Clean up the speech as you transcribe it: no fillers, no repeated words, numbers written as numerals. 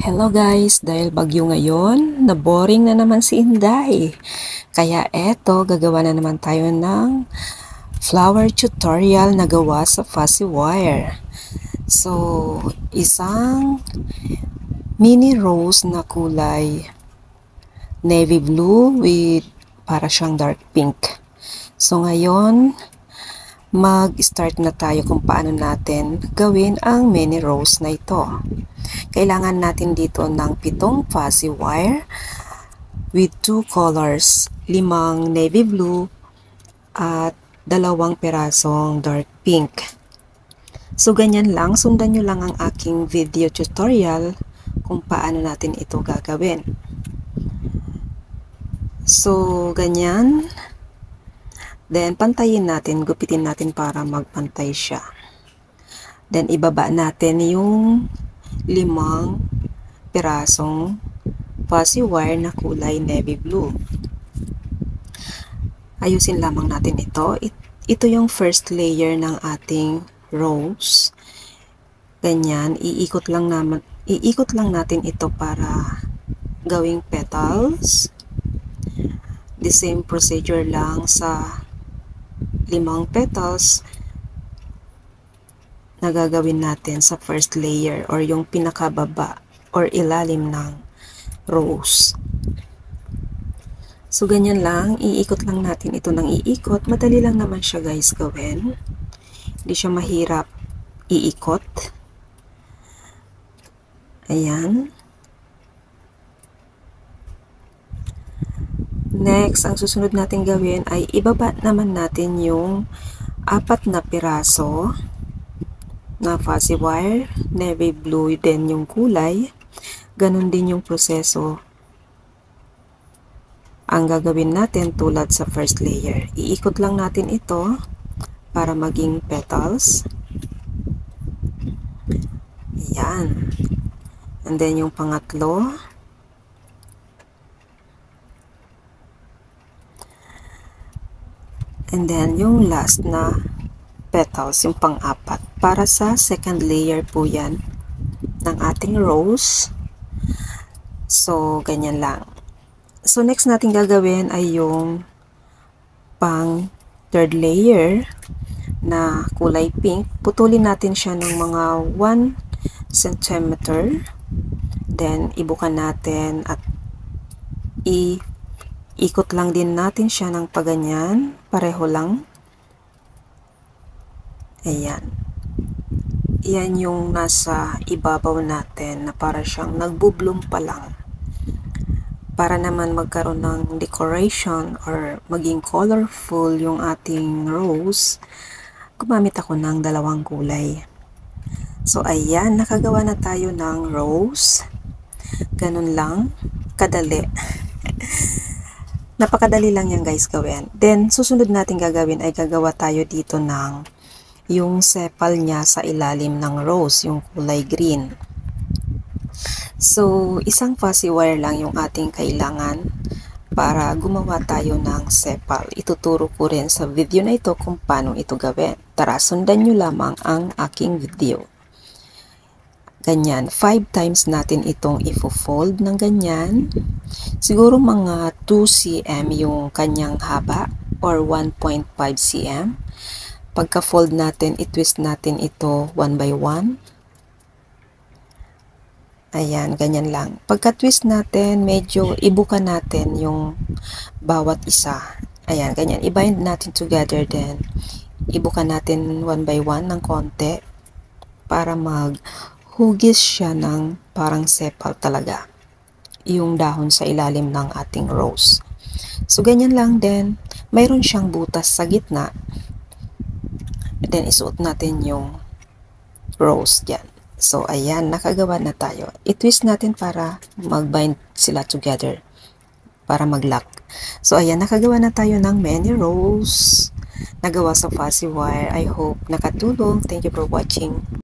Hello guys, dahil bagyo ngayon, na-boring na naman si Inday. Kaya eto, gagawa na naman tayo ng flower tutorial na gawa sa fuzzy wire. So, isang mini rose na kulay navy blue with para siyang dark pink. So ngayon, mag-start na tayo kung paano natin gawin ang mini rose na ito. Kailangan natin dito ng 7 fuzzy wire with 2 colors, 5 navy blue at 2 pirasong dark pink. So ganyan lang, sundan nyo lang ang aking video tutorial kung paano natin ito gagawin. So ganyan. Then, pantayin natin, gupitin natin para magpantay siya. Then, ibaba natin yung 5 pirasong fuzzy wire na kulay navy blue. Ayusin lamang natin ito. Ito yung first layer ng ating rose. Ganyan, iikot lang natin ito para gawing petals. The same procedure lang sa 5 petals na gagawin natin sa first layer or yung pinakababa or ilalim ng rose. So ganyan lang, iikot lang natin ito ng iikot. Madali lang naman siya guys gawin. Hindi siya mahirap iikot. Ayan. Next, ang susunod natin gawin ay ibaba naman natin yung 4 na piraso na fuzzy wire, navy blue din yung kulay. Ganon din yung proseso ang gagawin natin tulad sa first layer. Iikot lang natin ito para maging petals. Ayan. And then yung pangatlo. And then, yung last na petals, yung pang-apat. Para sa second layer po yan ng ating rose. So, ganyan lang. So, next natin gagawin ay yung pang third layer na kulay pink. Putulin natin siya ng mga 1 cm. Then, ibukan natin at ikot lang din natin siya ng paganyan. Pareho lang. Ayan. Yan yung nasa ibabaw natin na para siyang nagbo-bloom pa lang. Para naman magkaroon ng decoration or maging colorful yung ating rose, gumamit ako ng 2 kulay. So ayan, nakagawa na tayo ng rose. Ganun lang, kadali. Napakadali lang yan guys gawin. Then, susunod natin gagawin ay gagawa tayo dito ng yung sepal niya sa ilalim ng rose, yung kulay green. So, isang fuzzy wire lang yung ating kailangan para gumawa tayo ng sepal. Ituturo ko rin sa video na ito kung paano ito gawin. Tara, sundan nyo lamang ang aking video. Ganyan, 5 times natin itong ifo-fold ng ganyan. Siguro mga 2 cm yung kanyang haba or 1.5 cm. Pagka-fold natin, i-twist natin ito 1 by 1. Ayan, ganyan lang. Pagka-twist natin, medyo ibuka natin yung bawat isa. Ayan, ganyan. I-bind natin together then ibuka natin 1 by 1 ng konti para hugis siya ng parang sepal talaga yung dahon sa ilalim ng ating rose. So ganyan lang din, mayroon siyang butas sa gitna. And then isuot natin yung rose dyan. So ayan, nakagawa na tayo. I-twist natin para mag-bind sila together para mag-lock. So ayan, nakagawa na tayo ng mini rose nagawa sa fuzzy wire. I hope nakatulong. Thank you for watching.